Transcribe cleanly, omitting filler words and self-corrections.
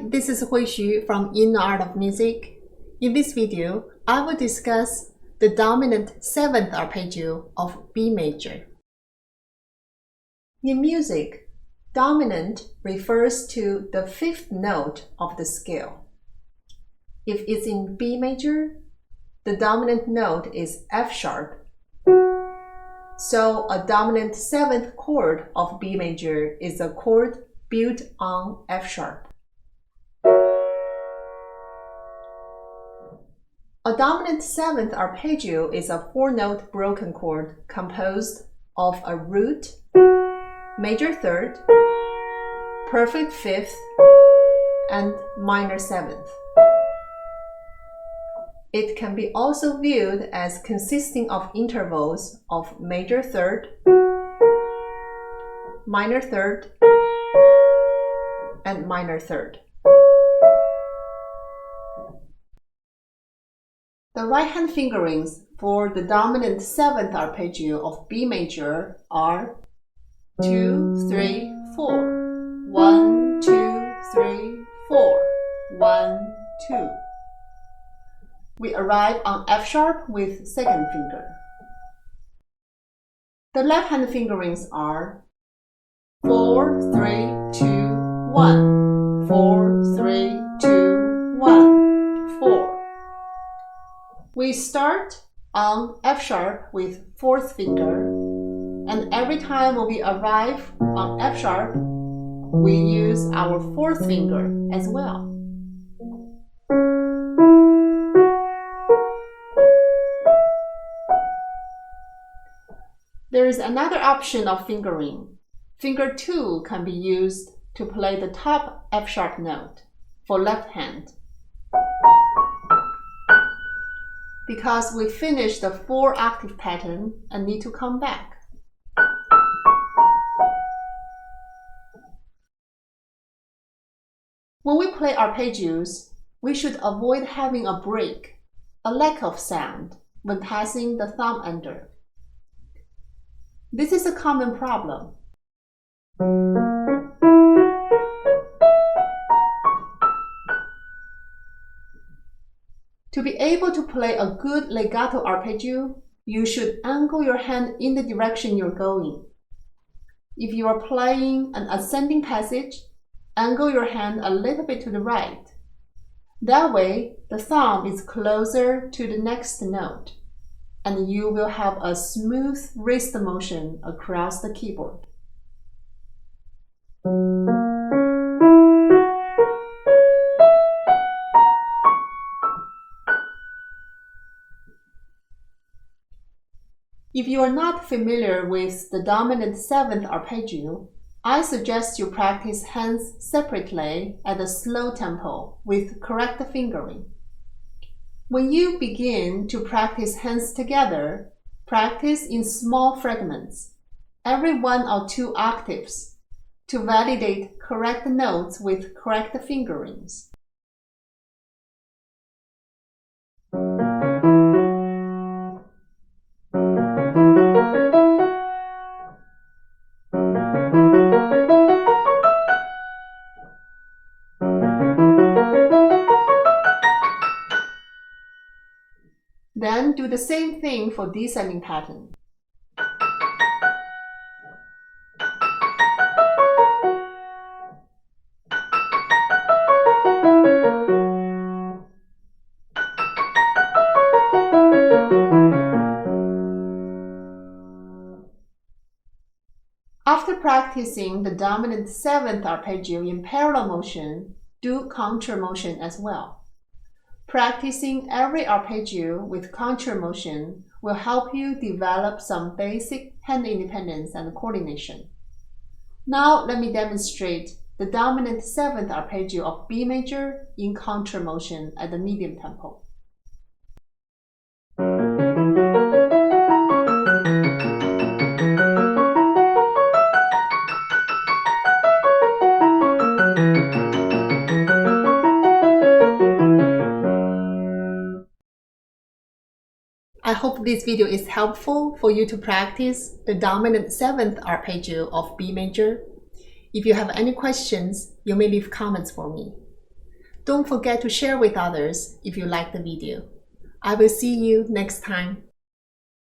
this is Hui Xu from In the Art of Music. In this video, I will discuss the dominant 7th arpeggio of B major. In music, dominant refers to the 5th note of the scale. If it's in B major, the dominant note is F sharp. So a dominant 7th chord of B major is a chord built on F sharp. A dominant 7th arpeggio is a 4-note broken chord composed of a root, major 3rd, perfect 5th, and minor 7th. It can be also viewed as consisting of intervals of major 3rd, minor 3rd, and minor 3rd. The right-hand fingerings for the dominant 7th arpeggio of B major are 2, 3, 4. 1, 2, 3, 4. 1, 2. We arrive on F sharp with 2nd finger. The left-hand fingerings are 4, 3, 2, 1. 4, 3, 2, 1. 4. We start on F sharp with 4th finger, and every time we arrive on F sharp, we use our 4th finger as well. There is another option of fingering. Finger 2 can be used to play the top F sharp note for left hand. Because we finished the 4-octave pattern and need to come back. When we play arpeggios, we should avoid having a break, a lack of sound, when passing the thumb under. This is a common problem. To be able to play a good legato arpeggio, you should angle your hand in the direction you're going. If you are playing an ascending passage, angle your hand a little bit to the right. That way, the thumb is closer to the next note, and you will have a smooth wrist motion across the keyboard. If you are not familiar with the dominant 7th arpeggio, I suggest you practice hands separately at a slow tempo with correct fingering. When you begin to practice hands together, practice in small fragments, every 1 or 2 octaves, to validate correct notes with correct fingerings. Then do the same thing for descending pattern. After practicing the dominant 7th arpeggio in parallel motion, do contour motion as well. Practicing every arpeggio with contour motion will help you develop some basic hand independence and coordination. Now let me demonstrate the dominant 7th arpeggio of B major in contour motion at the medium tempo. I hope this video is helpful for you to practice the dominant 7th arpeggio of B major. If you have any questions, you may leave comments for me. Don't forget to share with others if you like the video. I will see you next time.